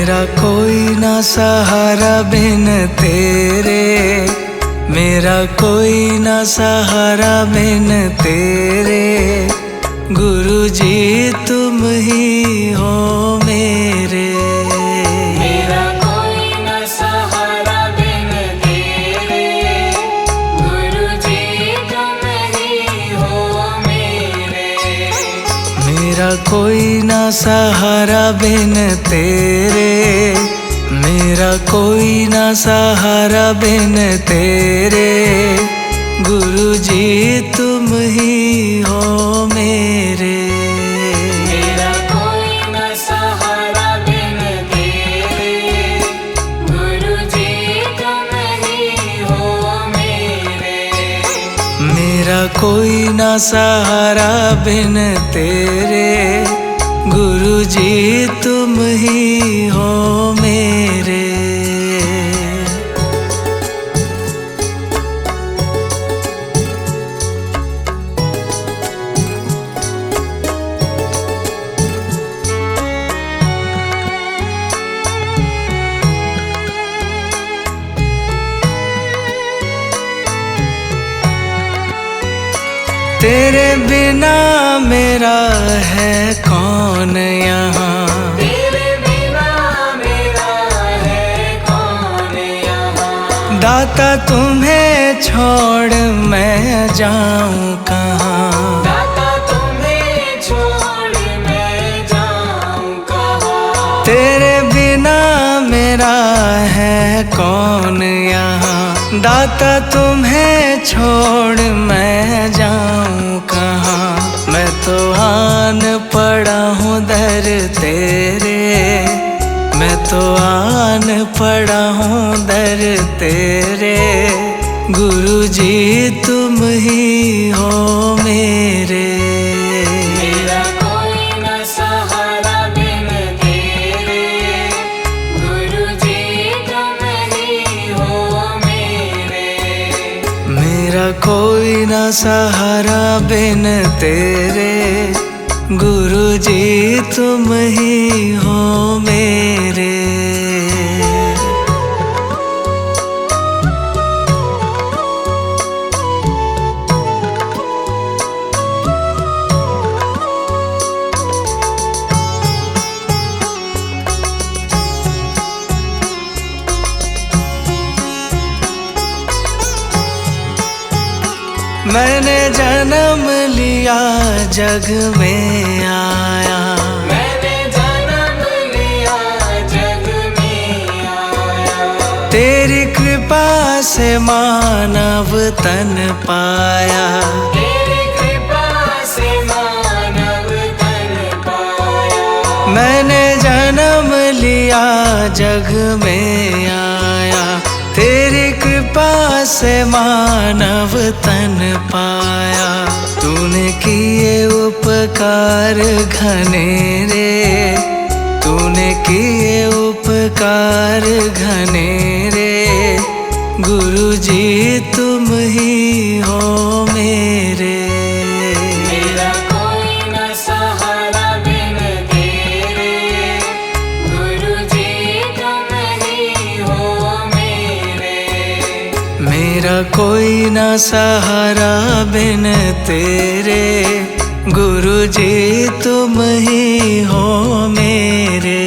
मेरा कोई ना सहारा बिन तेरे, मेरा कोई ना सहारा बिन तेरे। गुरु जी तुम ही हो मेरे। मेरा कोई न सहारा बिन तेरे, गुरु जी तुम ही हो मेरे। मेरा कोई ना सहारा बिन तेरे, मेरा कोई ना सहारा बिन तेरे। गुरु जी तुम ही हो मेरे। मेरा कोई न सहारा बिन तेरे, गुरु जी तुम ही हो मेरे। मेरा कोई ना सहारा बिन तेरे। गुरु जी तुम ही हो मेरे। तेरे बिना मेरा है कौन यहाँ, तेरे बिना मेरा है कौन यहाँ। दाता तुम्हें छोड़ मैं जाऊँ कहाँ। दाता तुम्हें छोड़ मैं जाऊँ कहाँ। तेरे बिना मेरा है कौन यहाँ, दाता तुम्हें छोड़ मैं जाऊँ कहाँ। मैं तो आन पड़ा हूँ दर तेरे, मैं तो आन पड़ा हूँ दर तेरे। गुरु जी तुम ही हो मेरे। मेरा कोई न सहारा बिन तेरे, गुरु जी तुम ही हो मेरे। मेरा कोई ना सहारा बिन तेरे। गुरु जी तुम ही हो मेरे। मैंने जन्म लिया जग में आया, मैंने जन्म लिया जग में आया। तेरी कृपा से मानव तन पाया। तेरी कृपा से मानव तन पाया। मैंने जन्म लिया जग में आया, तेरी कृपा से मानव तन पाया। तूने किए उपकार घनेरे, तूने किए उपकार घनेरे। गुरु जी तुम ही हो मेरे। मेरा कोई न सहारा बिन तेरे, गुरु जी तुम ही हो मेरे। मेरा कोई ना सहारा बिन तेरे। गुरु जी तुम ही हो मेरे।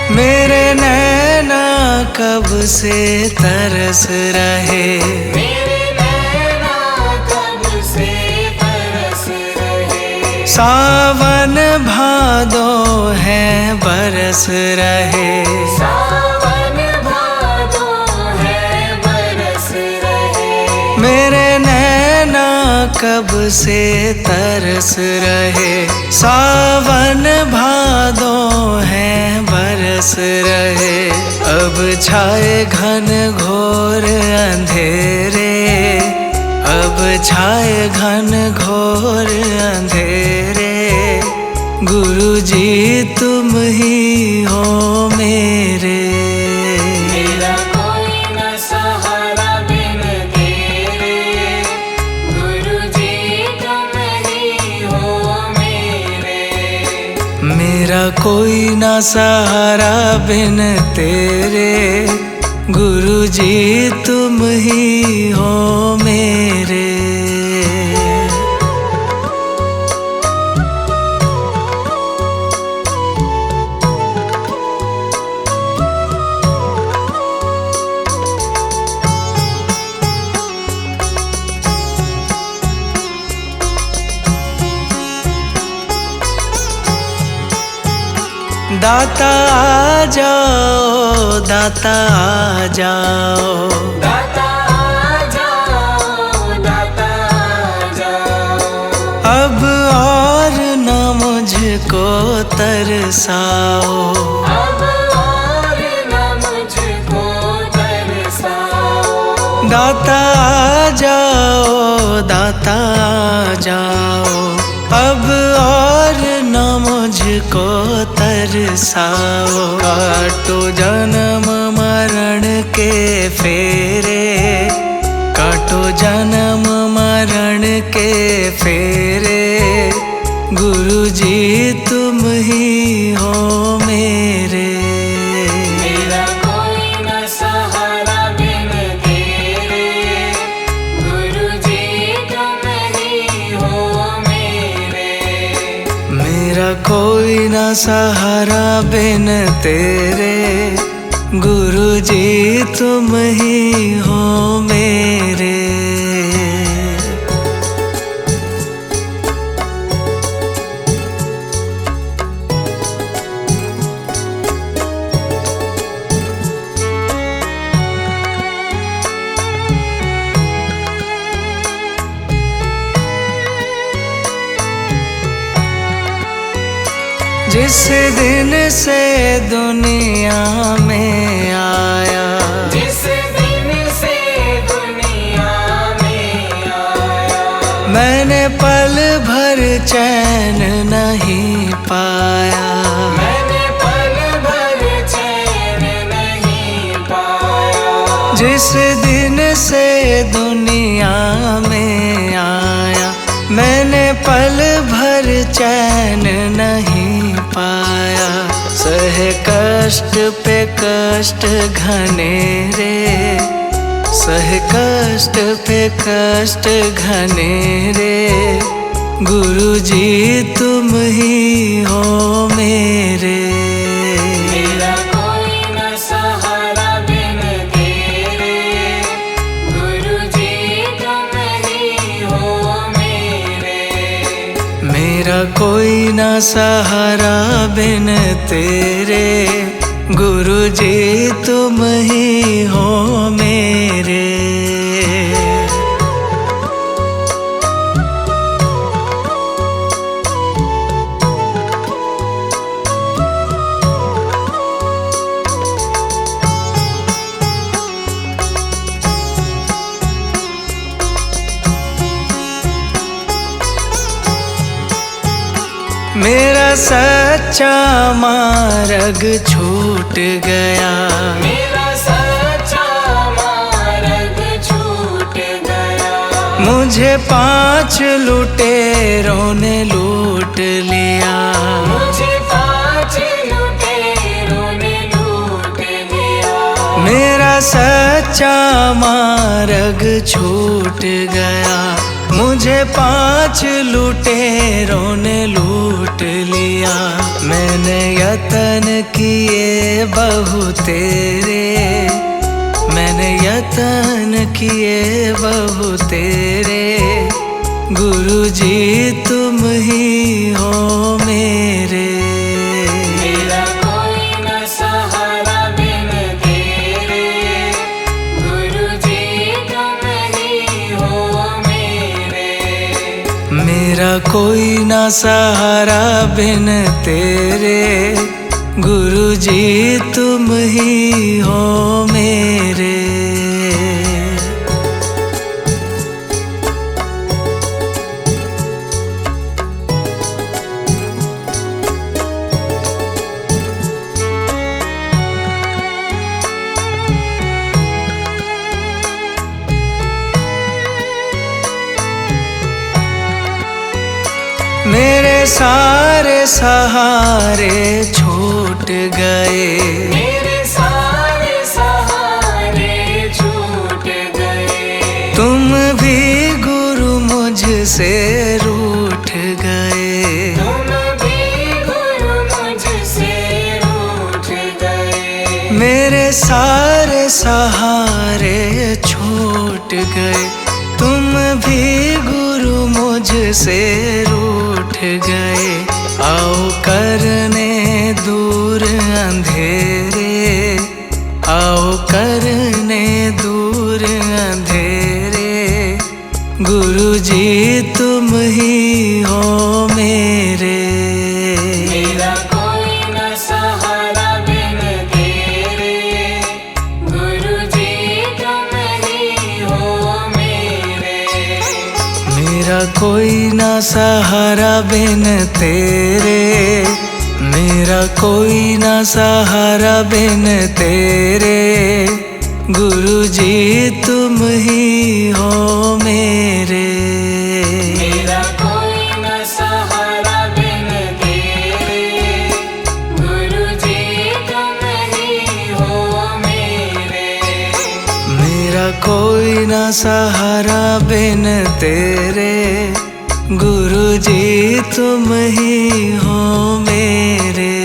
मेरे नैना कब से तरस रहे, मेरे नैना कब से तरस रहे। सावन भादो है बरस रहे। सावन भादो है बरस रहे। मेरे नैना कब से तरस रहे। सावन भादो है बरस रहे। अब छाए घन घोर अंधेरे, अब छाए घन घोर सहारा बिन तेरे, गुरु जी तुम ही हो मेरे। दाता आ जाओ, दाता आ जाओ, दाता आ जाओ, दाता आ जाओ। अब और न मुझको तरसाओ, अब और न मुझको तरसाओ। दाता आ जाओ, दाता आ जाओ, अब और न मुझको तरसाओ। काटो जन्म मरण के फेरे, काटो जन्म मरण के फेरे, गुरु जी तुम ही हो मेरे। मेरा कोई न सहारा बिन तेरे, गुरु जी तुम ही हो मेरे। मेरा कोई न सहारा बिन तेरे, गुरु जी तुम ही हो मेरे। जिस दिन से दुनिया में आया, जिस दिन से दुनिया में आया, मैंने पल भर चैन नहीं पाया। मैंने पल भर चैन नहीं पाया। जिस दिन से दुनिया में आया, मैंने पल भर चैन नहीं पाया। सहे कष्ट पे कष्ट घनेरे, सहे कष्ट पे कष्ट घनेरे, गुरु जी तुम ही हो मेरे। मेरा कोई न सहारा बिन तेरे, गुरु जी तुम ही हो मेरे। मेरा कोई न सहारा बिन तेरे, गुरु जी तुम ही हो मेरे। मेरा सच्चा मार्ग छूट गया, मेरा सच्चा मार्ग छूट गया। मुझे 5 लुटेरों ने लूट लिया। मुझे 5 लुटेरों ने लूट लिया। मेरा सच्चा मार्ग छूट गया, मुझे 5 लुटेरों ने लूट लिया। मैंने यतन किए बहु तेरे, मैंने यतन किए बहु तेरे, गुरु जी तुम ही हो मेरे। मेरा कोई न सहारा बिन तेरे, गुरु जी तुम ही हो मेरे। मेरा कोई ना सहारा बिन तेरे, गुरु जी तुम ही हो मेरे। मेरे सारे सहारे छूट गए, मेरे सारे सहारे छूट गए। तुम भी गुरु मुझसे रूठ गए, तुम भी गुरु मुझसे रूठ गए। मेरे सारे सहारे छूट गए, तुम भी गुरु मुझसे रूठ गए। आओ करने दूर अंधेरे, आओ करने दूर अंधेरे, गुरु जी तुम ही हो मेरे। मेरा कोई न सहारा बिन तेरे, गुरु जी तुम ही हो मेरे। मेरा कोई ना सहारा बिन तेरे, मेरा कोई ना सहारा बिन तेरे, गुरु जी तुम ही हो मेरे। मेरा कोई न सहारा बिन तेरे, गुरु जी तुम ही हो मेरे। मेरा कोई ना सहारा बिन तेरे, गुरु जी तुम ही हो मेरे।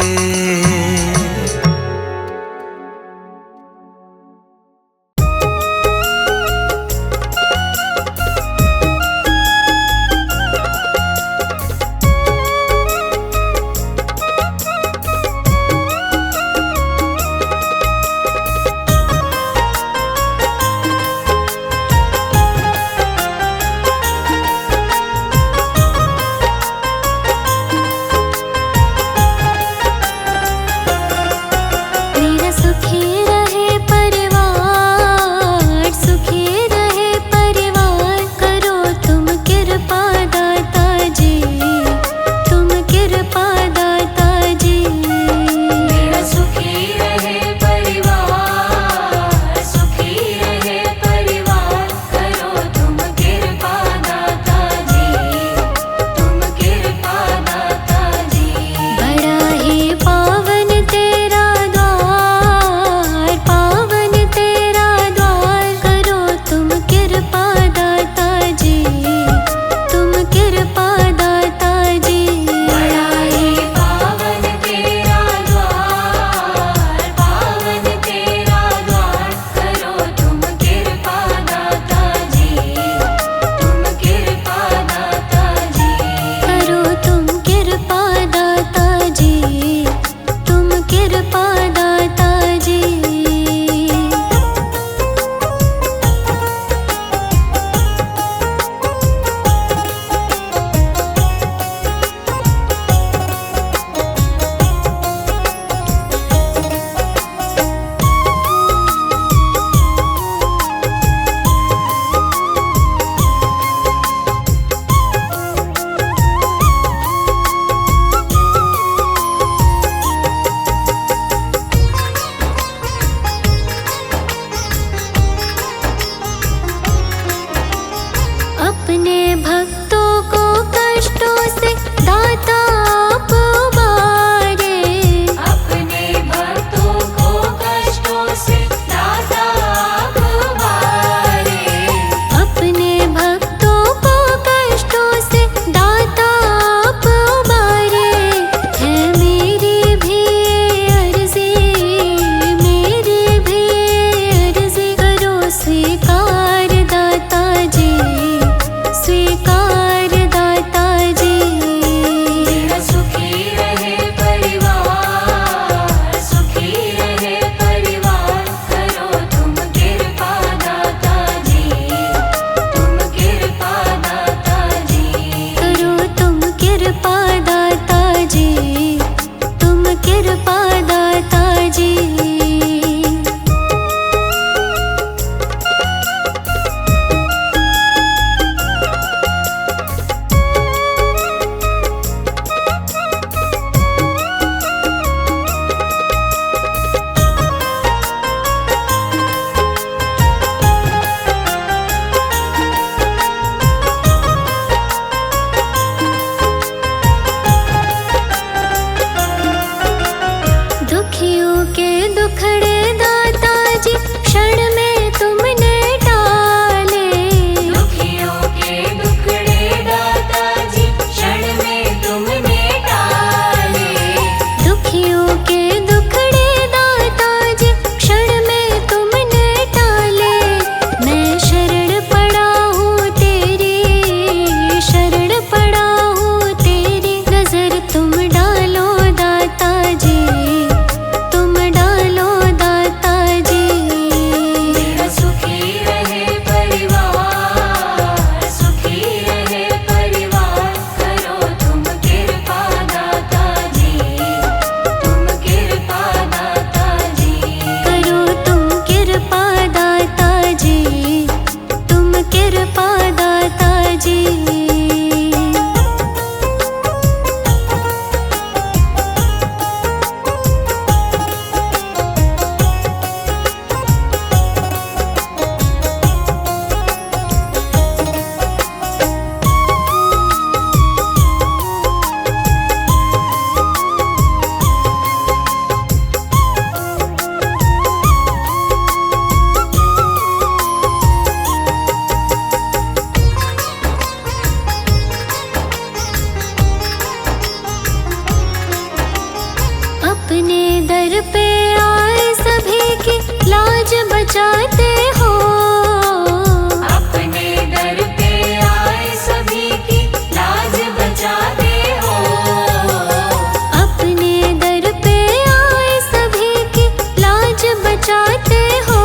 बचाते हो।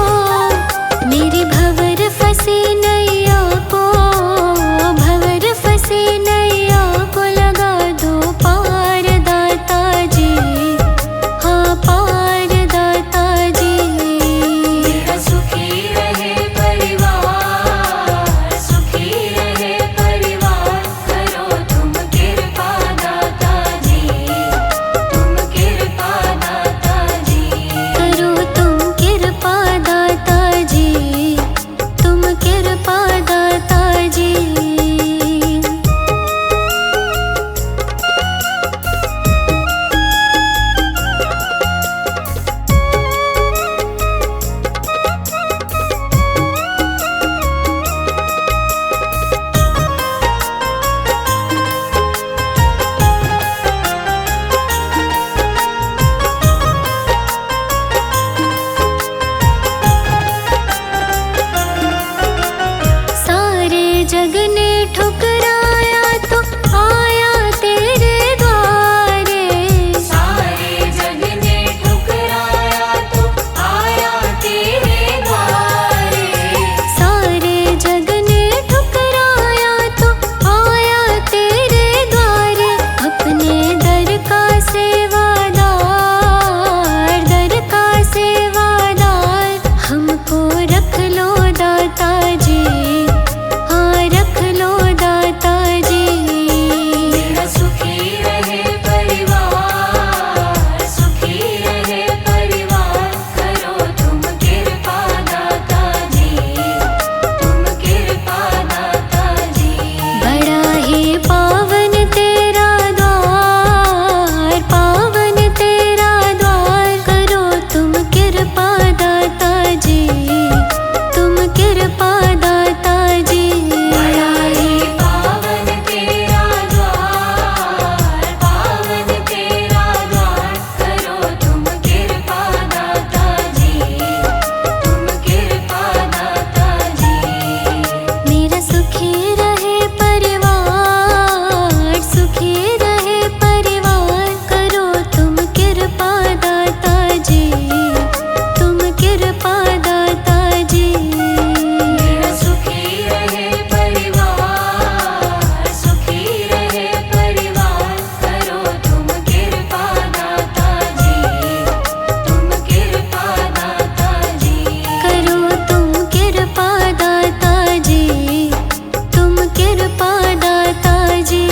मेरी भंवर फंसी नैया को, भंवर फंसी नैया को लगा दो पार दाता जी, हाँ पार दाता जी। मेरा सुखी रहे परिवार, सुखी रहे परिवार, करो तुम कृपा दाता जी, तुम कृपा दाता जी। करो तुम कृपा दाता जी, तुम कृपा दाता जी। सारे जग ने ठुकराया तो आया तेरे द्वारे। सारे जग ने ठुकराया तो आया तेरे द्वारे। सारे जग ने ठुकराया तो आया तेरे द्वारे। अपने दर का सेवादार, दर का सेवादार, हमको रख लो दाता जी, हाँ रख लो दाता जी। मेरा सुखी रहे परिवार, सुखी रहे परिवार, करो तुम कृपा दाता जी, तुम कृपा दाता जी। बड़ा ही पावन तेरा द्वार, पावन तेरा द्वार, करो तुम कृपा दाता जी, तुम कृपा दाता जी। बड़ा ही पावन तेरा द्वार, पावन तेरा द्वार, करो तुम कृपा दाता जी, तुम कृपा दाता जी। मेरा सुखी रहे परिवार, सुखी रहे परिवार, करो तुम कृपा दाता जी, तुम कृपा दाता जी। मेरा सुखी रहे परिवार, सुखी रहे परिवार, करो तुम कृपा दाता जी, तुम कृपा दाता जी। करो तुम कृपा दाता जी, तुम कृपा दाता जी।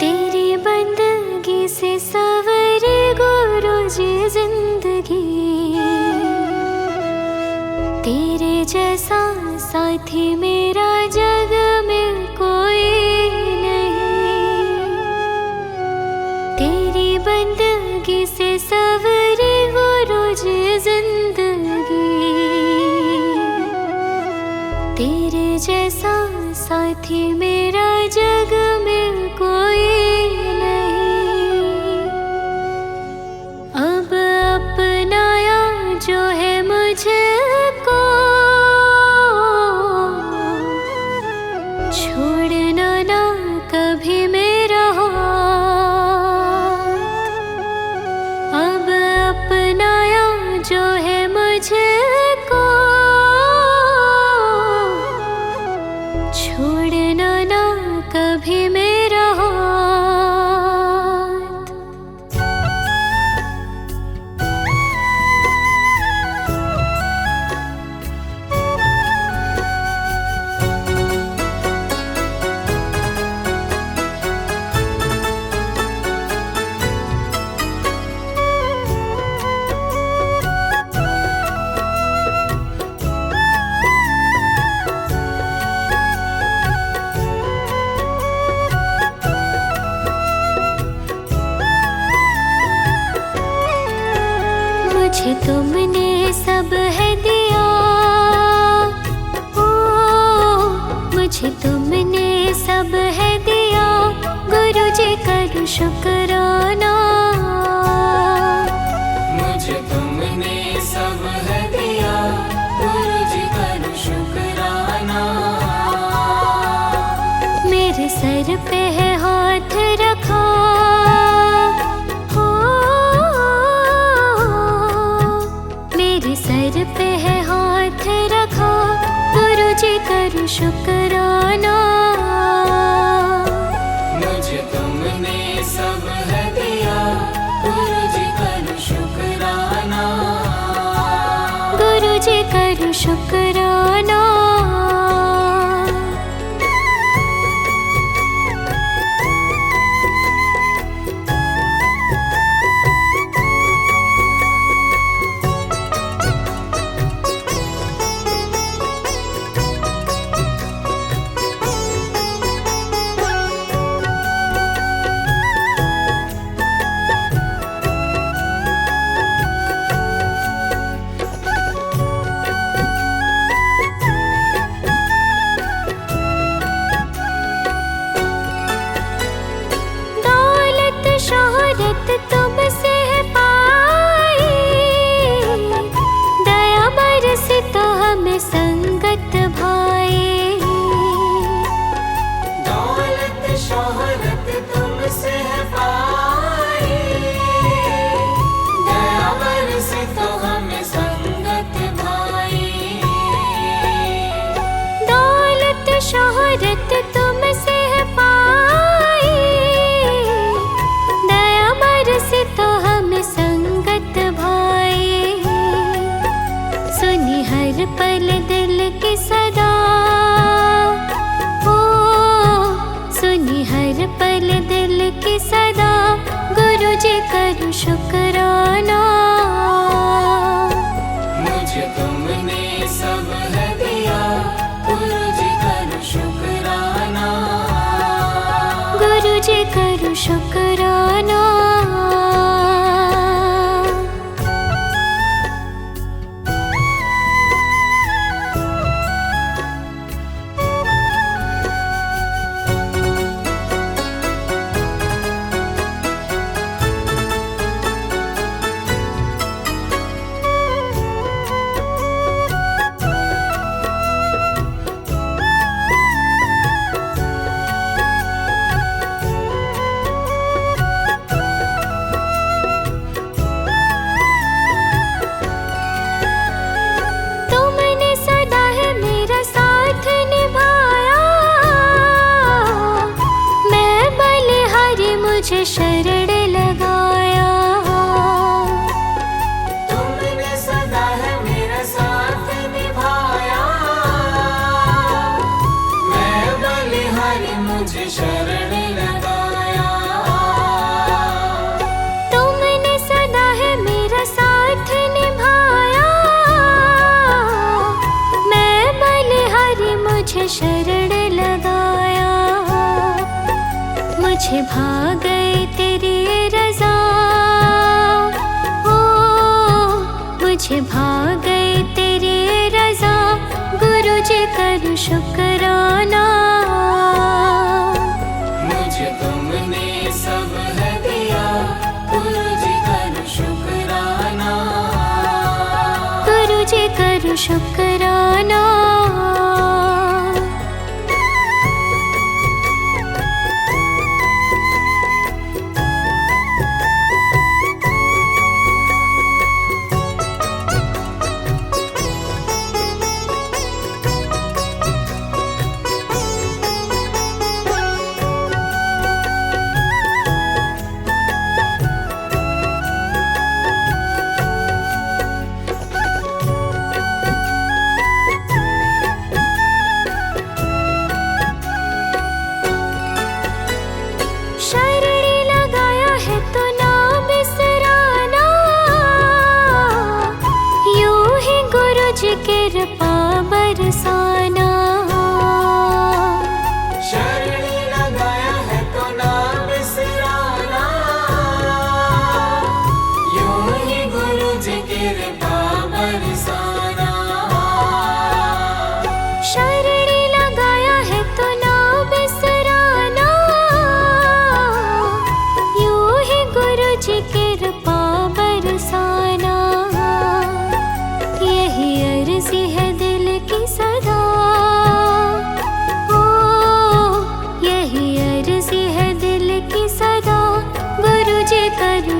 तेरी बंदगी से सवरे गुरु जी जिंदगी, तेरे जैसा साथी मेरा जग में कोई नहीं। तेरी बंदगी से सवरे गुरु जी जिंदगी, तेरे जैसा साथी मेरा जग में कोई नहीं। अब अपनाया जो है मुझको, छोड़ना ना कभी मेरा हाथ। अब अपनाया जो है मुझको, छोड़ना ना कभी मेरा हाथ। मुझे तुमने सब है दिया, ओ मुझे तुमने सब है दिया, गुरु जी करूँ शुक्राना। मुझे तुमने सब है दिया, गुरु जी करूँ शुक्राना। मेरे सर पे है हाथ रखा, हो मेरे सर पे है हाथ रखा, गुरु जी करूँ शुक्राना। मुझे तुमने सब है दिया, गुरु जी करूँ शुक्राना। गुरु जी करूँ शुक्राना। शोहरत तुमसे पाई, दया बरसी तो हमें संगत भाई। दौलत शोहरत तुमसे पाई, दया बरसी तो हमें संगत भाई। दौलत शोहरत तुमसे तो हमें संगत भाई। सुनी हर पल दिल की सदा, ओ सुनी हर पल दिल की सदा, गुरु जी करूँ शुक्राना। मुझे तुमने सब है दिया, गुरु जी करूँ शुक्राना। गुरु जी करूँ शुक्राना। मुझे शरण लगाया, तुमने सदा है मेरा साथ निभाया। मैं बलिहारी मुझे शरण लगाया। तुमने सदा है मेरा साथ निभाया। मैं बलिहारी मुझे शरण लगाया। मुझे भाग गई तेरी रज़ा, ओ मुझे भाग गई तेरी रज़ा, गुरु जी करूँ शुक्राना। मुझे तुमने सब है दिया, गुरु जी करूँ शुक्राना। गुरु जी करूँ शुक्राना।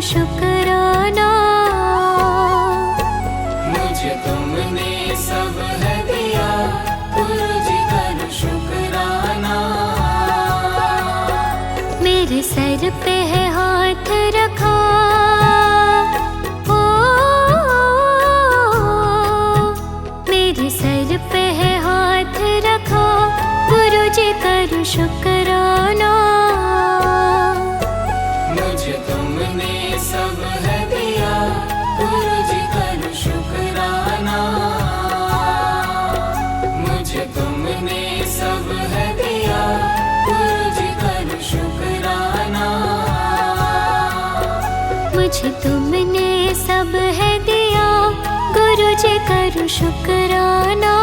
शुक्राना। मुझे तुमने सब है दिया, गुरु जी करो शुक्राना। मेरे सर पे है हाथ रखा, ओ मेरे सर पे है हाथ रखा, गुरु जी करो शुक्राना। मुझे तुमने सब है दिया, गुरु जी करो शुक्राना। मुझे तुमने सब है दिया, गुरु जी करो शुक्राना। मुझे तुमने सब है दिया, गुरु जी करो शुक्राना।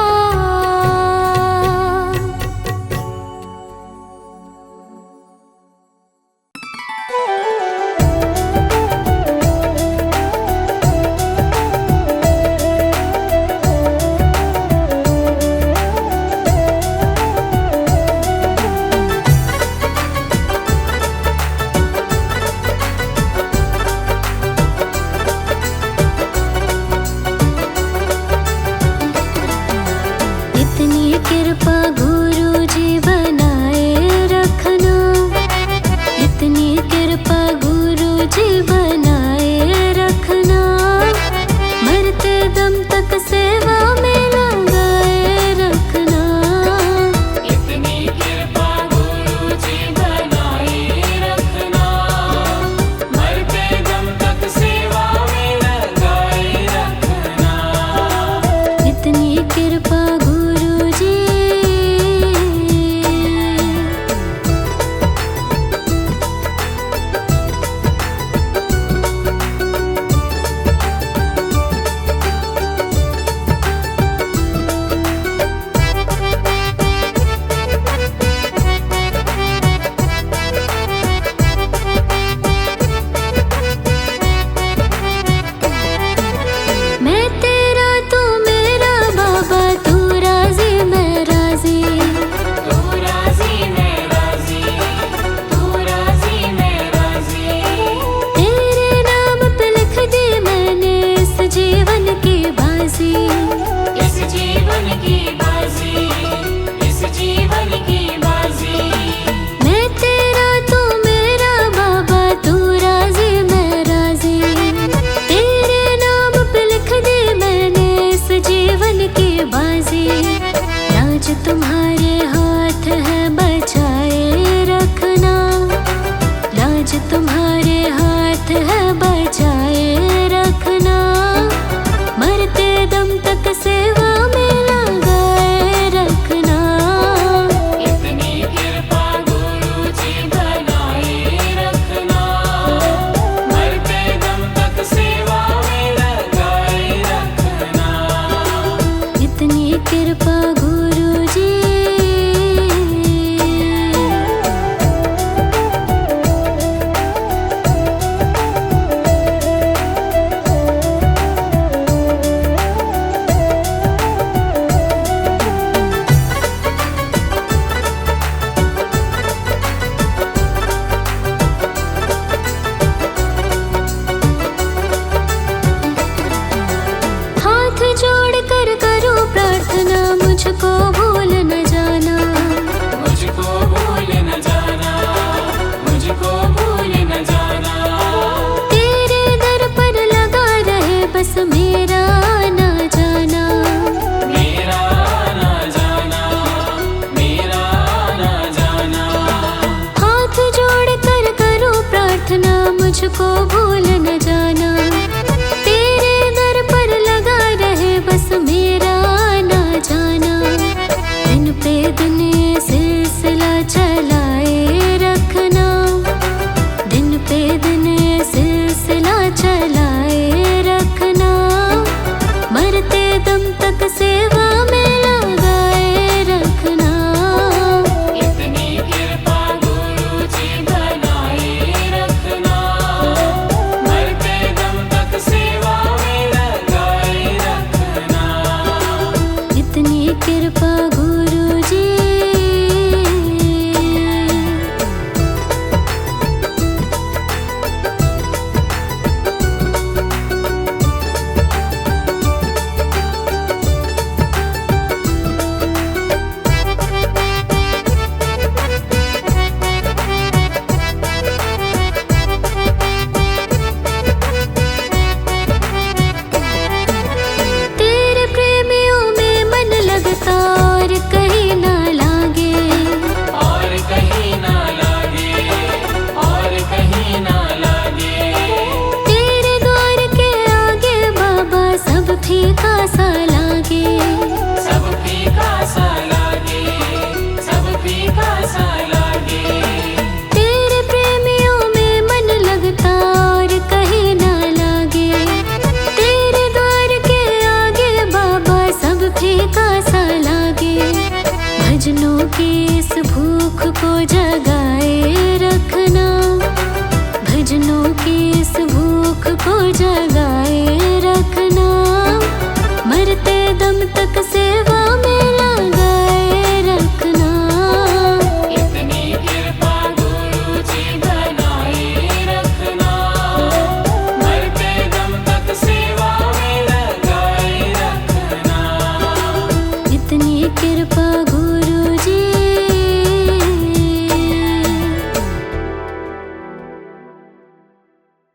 तुम्हारे हाथ है बचाए रखना, लाज तुम्हारे हाथ है बचाए रखना। मरते दम तक सेवा में लगाए रखना। इतनी कृपा गुरु जी बनाए रखना। मरते दम तक सेवा में लगाए रखना। इतनी कृपा मुझको भूल न जाना, मुझको भूल न जाना, मुझको भूल न जाना। तेरे दर पर लगा रहे बस मेरा ना जाना, मेरा ना जाना, मेरा ना जाना। हाथ जोड़ कर करूं प्रार्थना, मुझको भूल न जाना।